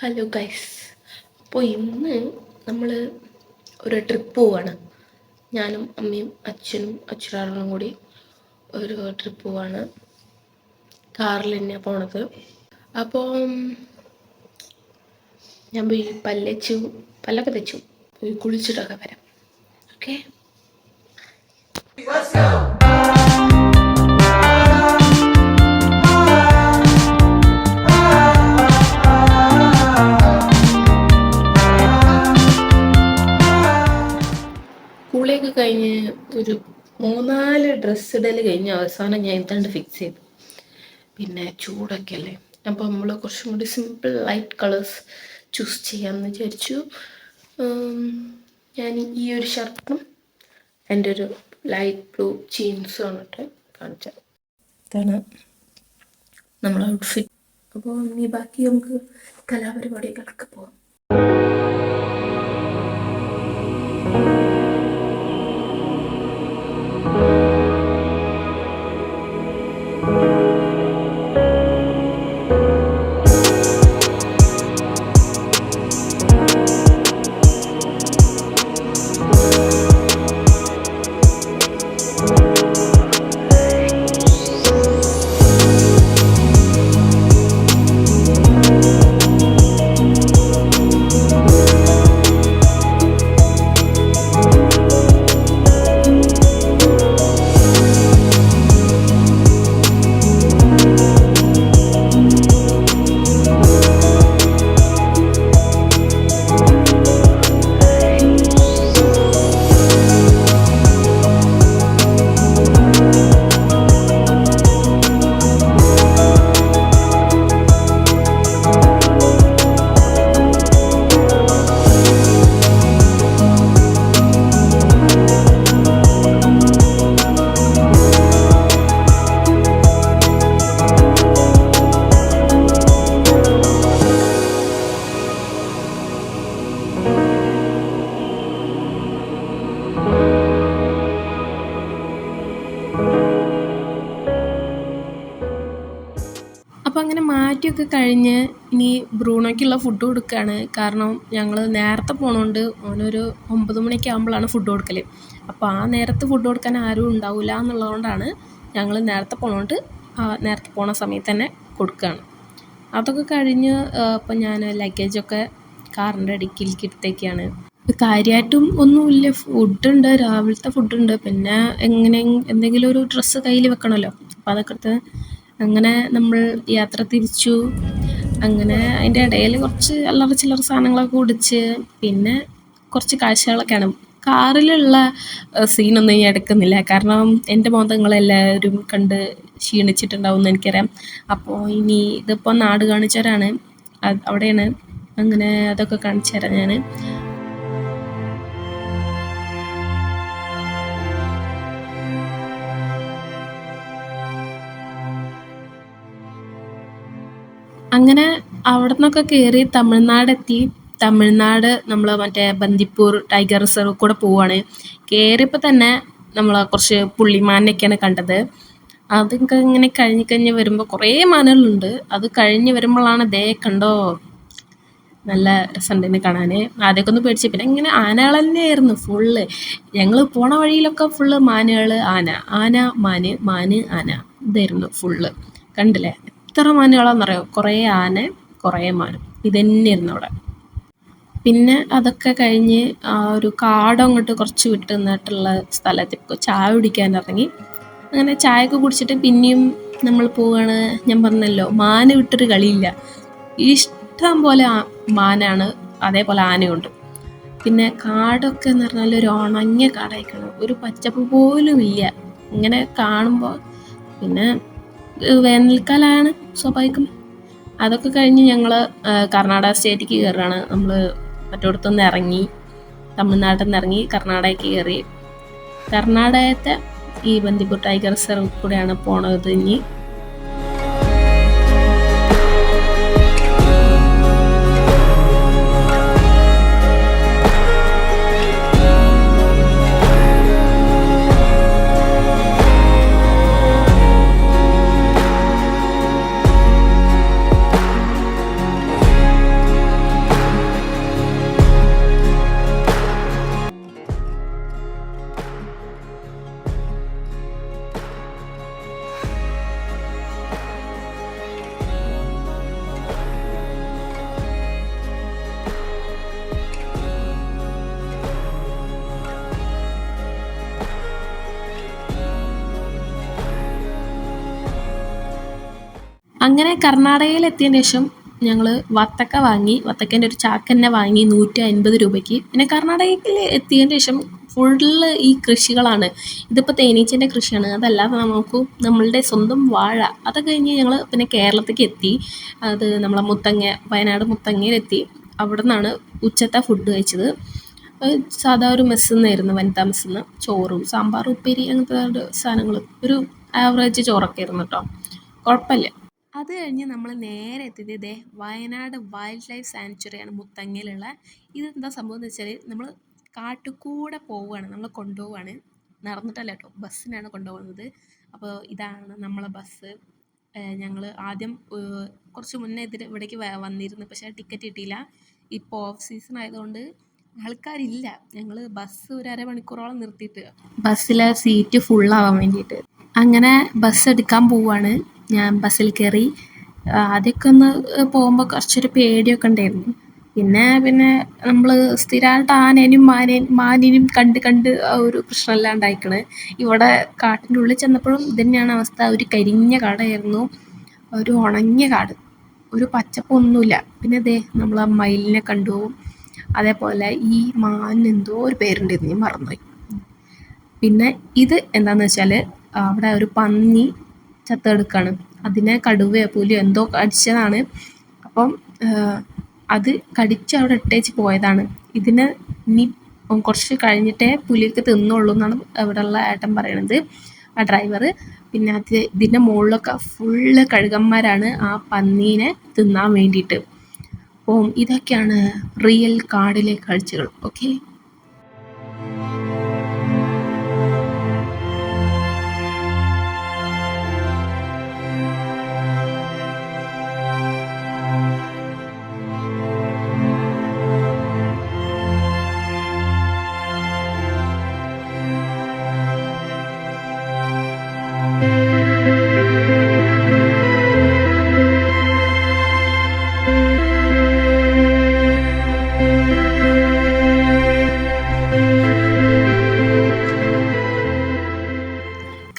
Hello guys. അപ്പോൾ ഇന്ന് നമ്മൾ ഒരു ട്രിപ്പ് പോവാണ്. ഞാനും അമ്മയും അച്ഛനും അച്ഛനും കൂടി ഒരു ട്രിപ്പ് പോവാണ്. കാറിൽ തന്നെയാണ് പോണത്. അപ്പോൾ ഞാൻ പോയി പല്ലൊക്കെ തെച്ചു പോയി കുളിച്ചിട്ടൊക്കെ വരാം. ഓക്കെ. കുളിയൊക്കെ കഴിഞ്ഞ് ഒരു 3-4 ഡ്രസ്സ് ഇടൽ കഴിഞ്ഞ് അവസാനം ഞാൻ ഇതാണ്ട് ഫിക്സ് ചെയ്തു. പിന്നെ ചൂടൊക്കെ അല്ലേ, അപ്പോൾ നമ്മൾ കുറച്ചും കൂടി സിമ്പിൾ ലൈറ്റ് കളേഴ്സ് ചൂസ് ചെയ്യാമെന്ന് വിചാരിച്ചു. ഞാൻ ഈ ഒരു ഷർട്ടും എൻ്റെ ഒരു ലൈറ്റ് ബ്ലൂ ജീൻസും ആണ് കാണിച്ചത്. ഇതാണ് നമ്മളെ ഔട്ട്ഫിറ്റ്. അപ്പോൾ ഇനി ബാക്കി നമുക്ക് കലാപരിപാടികൾക്ക് പോകാം. അപ്പോൾ അങ്ങനെ മാറ്റിയൊക്കെ കഴിഞ്ഞ് ഇനി ബ്രൂണോയ്ക്കുള്ള ഫുഡ് കൊടുക്കുകയാണ്. കാരണം ഞങ്ങൾ നേരത്തെ പോണോണ്ട് ഓനൊരു 9 മണിയൊക്കെ ആകുമ്പോഴാണ് ഫുഡ് കൊടുക്കൽ. അപ്പോൾ ആ നേരത്ത് ഫുഡ് കൊടുക്കാൻ ആരും ഉണ്ടാവില്ല എന്നുള്ളതുകൊണ്ടാണ് ഞങ്ങൾ നേരത്തെ പോണോണ്ട് നേരത്തെ പോണ സമയത്ത് തന്നെ കൊടുക്കുകയാണ്. അതൊക്കെ കഴിഞ്ഞ് അപ്പോൾ ഞാൻ ലഗേജൊക്കെ കാറിൻ്റെ ഡിക്കിയിലേക്ക് എടുത്തേക്കാണ്. കാര്യമായിട്ടും ഒന്നുമില്ല, ഫുഡുണ്ട്, രാവിലത്തെ ഫുഡുണ്ട്, പിന്നെ എന്തെങ്കിലും ഒരു ഡ്രസ്സ് കയ്യിൽ വെക്കണമല്ലോ. അപ്പോൾ അതൊക്കെ എടുത്ത് അങ്ങനെ നമ്മൾ യാത്ര തിരിച്ചു. അങ്ങനെ അതിൻ്റെ ഇടയിൽ കുറച്ച് അല്ലറ ചില്ലറ സാധനങ്ങളൊക്കെ കുടിച്ച് പിന്നെ കുറച്ച് കാഴ്ചകളൊക്കെയാണ്. കാറിലുള്ള സീനൊന്നും ഞാൻ എടുക്കുന്നില്ല, കാരണം എൻ്റെ മോന്തങ്ങളെല്ലാവരും കണ്ട് ക്ഷീണിച്ചിട്ടുണ്ടാവും എന്ന് എനിക്കറിയാം. അപ്പോൾ ഇനി ഇതിപ്പോൾ നാട് കാണിച്ചവരാണ്, അവിടെയാണ്. അങ്ങനെ അതൊക്കെ കാണിച്ചു തരാം ഞാൻ. അങ്ങനെ അവിടെ നിന്നൊക്കെ കയറി തമിഴ്നാടെത്തി. തമിഴ്നാട് നമ്മൾ മറ്റേ ബന്ദിപ്പൂർ ടൈഗർ റിസർവ് കൂടെ പോവുകയാണ്. കയറിയപ്പോൾ തന്നെ നമ്മൾ കുറച്ച് പുള്ളിമാനെയൊക്കെയാണ് കണ്ടത്. അതൊക്കെ ഇങ്ങനെ കഴിഞ്ഞ് വരുമ്പോൾ കുറേ മാനുകളുണ്ട്. അത് കഴിഞ്ഞ് വരുമ്പോഴാണ് കണ്ടോ, നല്ല രസമുണ്ടെന്ന് കാണാൻ. ആദ്യമൊക്കെ ഒന്ന് പേടിച്ചു, പിന്നെ ഇങ്ങനെ ആനകൾ തന്നെയായിരുന്നു ഫുള്ള്. ഞങ്ങൾ പോണ വഴിയിലൊക്കെ ഫുള്ള് മാനുകൾ, ആന മാന് ആന, ഇതായിരുന്നു ഫുള്ള്. കണ്ടില്ലേ എത്ര മാനുകളാണെന്നറിയോ? കുറേ ആന, കുറേ മാനും, ഇതന്നെയായിരുന്നു അവിടെ. പിന്നെ അതൊക്കെ കഴിഞ്ഞ് ആ ഒരു കാട് അങ്ങോട്ട് കുറച്ച് വിട്ട് നിന്നിട്ടുള്ള സ്ഥലത്തേക്ക് ചായ കുടിക്കാൻ ഇറങ്ങി. അങ്ങനെ ചായയൊക്കെ കുടിച്ചിട്ട് പിന്നെയും നമ്മൾ പോവുകയാണ്. ഞാൻ പറഞ്ഞല്ലോ, മാന് വിട്ടൊരു കളിയില്ല. ഇഷ്ടം പോലെ മാനാണ്, അതേപോലെ ആനയുണ്ട്. പിന്നെ കാടൊക്കെ എന്ന് പറഞ്ഞാൽ ഒരു ഉണങ്ങിയ കാടായിരിക്കണം, ഒരു പച്ചപ്പ് പോലും ഇല്ല ഇങ്ങനെ കാണുമ്പോൾ. പിന്നെ വേനൽക്കാലമാണ് സ്വാഭാവികം. അതൊക്കെ കഴിഞ്ഞ് ഞങ്ങൾ കർണാടക സ്റ്റേറ്റിലേക്ക് കയറുകയാണ്. നമ്മൾ മറ്റോടത്തുനിന്ന് ഇറങ്ങി, തമിഴ്നാട്ടിൽ നിന്ന് ഇറങ്ങി കർണാടകയ്ക്ക് കയറി. കർണാടകത്തെ ഈ ബന്ദിപ്പൂർ ടൈഗർ റിസർവ് കൂടെയാണ് പോണത്. ഇനി അങ്ങനെ കർണാടകയിലെത്തിയതിന് ശേഷം ഞങ്ങൾ വത്തക്ക വാങ്ങി. വത്തക്കേൻ്റെ ഒരു ചാക്ക് തന്നെ വാങ്ങി 150 രൂപയ്ക്ക്. പിന്നെ കർണാടകയിൽ എത്തിയതിന് ശേഷം ഫുള്ള് ഈ കൃഷികളാണ്. ഇതിപ്പോൾ തേനീച്ചൻ്റെ കൃഷിയാണ്. അതല്ലാതെ നമുക്ക് നമ്മളുടെ സ്വന്തം വാഴ. അത് കഴിഞ്ഞ് ഞങ്ങൾ പിന്നെ കേരളത്തിലേക്ക് എത്തി. അത് നമ്മളെ വയനാട് മുത്തങ്ങയിലെത്തി. അവിടെ നിന്നാണ് ഉച്ചത്തെ ഫുഡ് കഴിച്ചത്. സാധാ ഒരു മെസ്സിൽ നിന്നായിരുന്നു, വനിതാ മെസ്സിൽ നിന്ന്. ചോറും സാമ്പാറും ഉപ്പേരി അങ്ങനത്തെ സാധനങ്ങൾ, ഒരു ആവറേജ് ചോറൊക്കെ ആയിരുന്നു കേട്ടോ, കുഴപ്പമില്ല. അത് കഴിഞ്ഞ് നമ്മൾ നേരെ എത്തിയത് ഇതേ വയനാട് വൈൽഡ് ലൈഫ് സാങ്ച്വറിയാണ് മുത്തങ്ങയിലുള്ള. ഇതെന്താ സംഭവം എന്ന് വെച്ചാൽ നമ്മൾ കാട്ടുകൂടെ പോവുകയാണ്, നമ്മൾ കൊണ്ടുപോവുകയാണ്. നടന്നിട്ടല്ല കേട്ടോ, ബസ്സിനാണ് കൊണ്ടുപോകുന്നത്. അപ്പോൾ ഇതാണ് നമ്മളെ ബസ്. ഞങ്ങൾ ആദ്യം കുറച്ച് മുന്നേ ഇവിടേക്ക് വന്നിരുന്നു, പക്ഷേ ടിക്കറ്റ് കിട്ടിയില്ല. ഇപ്പോൾ ഓഫ് സീസൺ ആയതുകൊണ്ട് ആൾക്കാരില്ല. ഞങ്ങൾ ബസ് ഒരു അരമണിക്കൂറോളം നിർത്തിയിട്ട് ബസ്സിലെ സീറ്റ് ഫുള്ളാവാൻ വേണ്ടിയിട്ട്. അങ്ങനെ ബസ് എടുക്കാൻ പോവാണ്. ഞാൻ ബസ്സിൽ കയറി. ആദ്യമൊക്കെ ഒന്ന് പോകുമ്പോൾ കുറച്ചൊരു പേടിയൊക്കെ ഉണ്ടായിരുന്നു. പിന്നെ നമ്മൾ സ്ഥിരമായിട്ട് ആനേനും മാനിനും കണ്ട് ആ ഒരു പ്രശ്നമില്ലാണ്ടായിക്കണ്. ഇവിടെ കാട്ടിൻ്റെ ഉള്ളിൽ ചെന്നപ്പോഴും ഇത് തന്നെയാണ് അവസ്ഥ. ഒരു കരിഞ്ഞ കാടായിരുന്നു, ഒരു ഉണങ്ങിയ കാട്, ഒരു പച്ചപ്പൊന്നുമില്ല. പിന്നെ ദേ നമ്മൾ ആ മയിലിനെ കണ്ടു. അതേപോലെ ഈ മാനിന് എന്തോ ഒരു പേരുണ്ടായിരുന്നു, ഞാൻ മറന്നുപോയി. പിന്നെ ഇത് എന്താണെന്ന് വെച്ചാൽ അവിടെ ഒരു പന്നി ചത്തെടുക്കുകയാണ്. അതിനെ കടുവയോ പുലിയോ എന്തോ കടിച്ചതാണ്. അപ്പം അത് കടിച്ച് അവിടെ ഇട്ടേച്ച് പോയതാണ്. ഇതിനെ ഇനി കുറച്ച് കഴിഞ്ഞിട്ടേ പുലിക്ക് തിന്നുള്ളൂ എന്നാണ് അവിടെയുള്ള ഏട്ടൻ പറയണത്, ആ ഡ്രൈവർ. പിന്നെ ഇതിൻ്റെ മുകളിലൊക്കെ ഫുള്ള് കഴുകന്മാരാണ് ആ പന്നീനെ തിന്നാൻ വേണ്ടിയിട്ട്. അപ്പം ഇതൊക്കെയാണ് റിയൽ കാടിലെ കാഴ്ചകൾ. ഓക്കെ.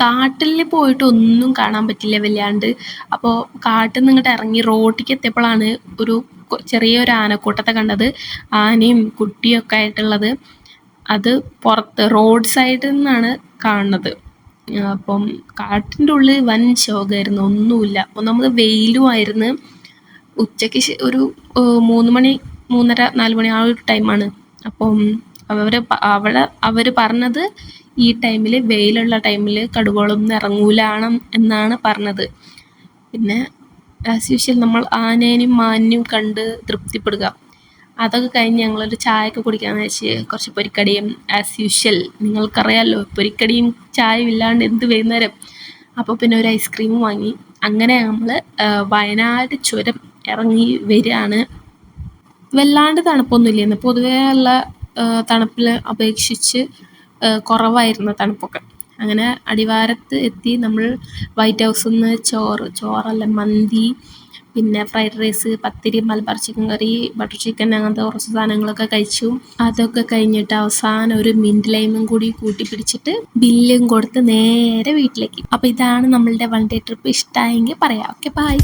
കാട്ടിൽ പോയിട്ട് ഒന്നും കാണാൻ പറ്റില്ല വല്ലാണ്ട്. അപ്പോൾ കാട്ടിൽ നിന്ന് ഇങ്ങോട്ട് ഇറങ്ങി റോഡിലേക്ക് എത്തിയപ്പോഴാണ് ഒരു ചെറിയൊരു ആനക്കൂട്ടത്തെ കണ്ടത്. ആനയും കുട്ടിയൊക്കെ ആയിട്ടുള്ളത്. അത് പുറത്ത് റോഡ് സൈഡിൽ നിന്നാണ് കാണുന്നത്. അപ്പം കാട്ടിൻ്റെ ഉള്ളിൽ വൻ ശോകമായിരുന്നു, ഒന്നുമില്ല. ഒന്നാമത് വെയിലുമായിരുന്നു. ഉച്ചയ്ക്ക് ഒരു 3 മണി 3:30 4 മണി ആ ഒരു ടൈമാണ്. അപ്പം അവർ പറഞ്ഞത് ഈ ടൈമിൽ, വെയിലുള്ള ടൈമിൽ കടുവകളൊന്നും ഇറങ്ങൂലാണ് എന്നാണ് പറഞ്ഞത്. പിന്നെ ആസ് യൂഷ്വൽ നമ്മൾ ആനേനും മാനിനും കണ്ട് തൃപ്തിപ്പെടുക. അതൊക്കെ കഴിഞ്ഞ് ഞങ്ങളൊരു ചായയൊക്കെ കുടിക്കാമെന്ന് വെച്ച് കുറച്ച് പൊരിക്കടിയും, ആസ് യൂഷ്വൽ നിങ്ങൾക്കറിയാമല്ലോ പൊരിക്കടിയും ചായയും ഇല്ലാണ്ട് എന്ത് വൈകുന്നേരം. അപ്പോൾ പിന്നെ ഒരു ഐസ്ക്രീമും വാങ്ങി. അങ്ങനെ നമ്മൾ വയനാട് ചുരം ഇറങ്ങി വരികയാണ്. വല്ലാണ്ട് തണുപ്പൊന്നുമില്ലായിരുന്നു. പൊതുവേ ഉള്ള തണുപ്പിൽ അപേക്ഷിച്ച് കുറവായിരുന്നു തണുപ്പൊക്കെ. അങ്ങനെ അടിവാരത്ത് എത്തി. നമ്മൾ വൈറ്റ് ഹൗസിൽ നിന്ന് ചോറല്ല മന്തി, പിന്നെ ഫ്രൈഡ് റൈസ്, പത്തിരി, മലബാർ ചിക്കൻ കറി, ബട്ടർ ചിക്കൻ, അങ്ങനത്തെ കുറച്ച് സാധനങ്ങളൊക്കെ കഴിച്ചു. അതൊക്കെ കഴിഞ്ഞിട്ട് അവസാനം ഒരു മിൻറ്റ് ലൈമും കൂടി കൂട്ടി പിടിച്ചിട്ട് ബില്ലും കൊടുത്ത് നേരെ വീട്ടിലേക്ക്. അപ്പോൾ ഇതാണ് നമ്മളുടെ വൺ ഡേ ട്രിപ്പ്. ഇഷ്ടമായെങ്കിൽ പറയാം. Okay, by.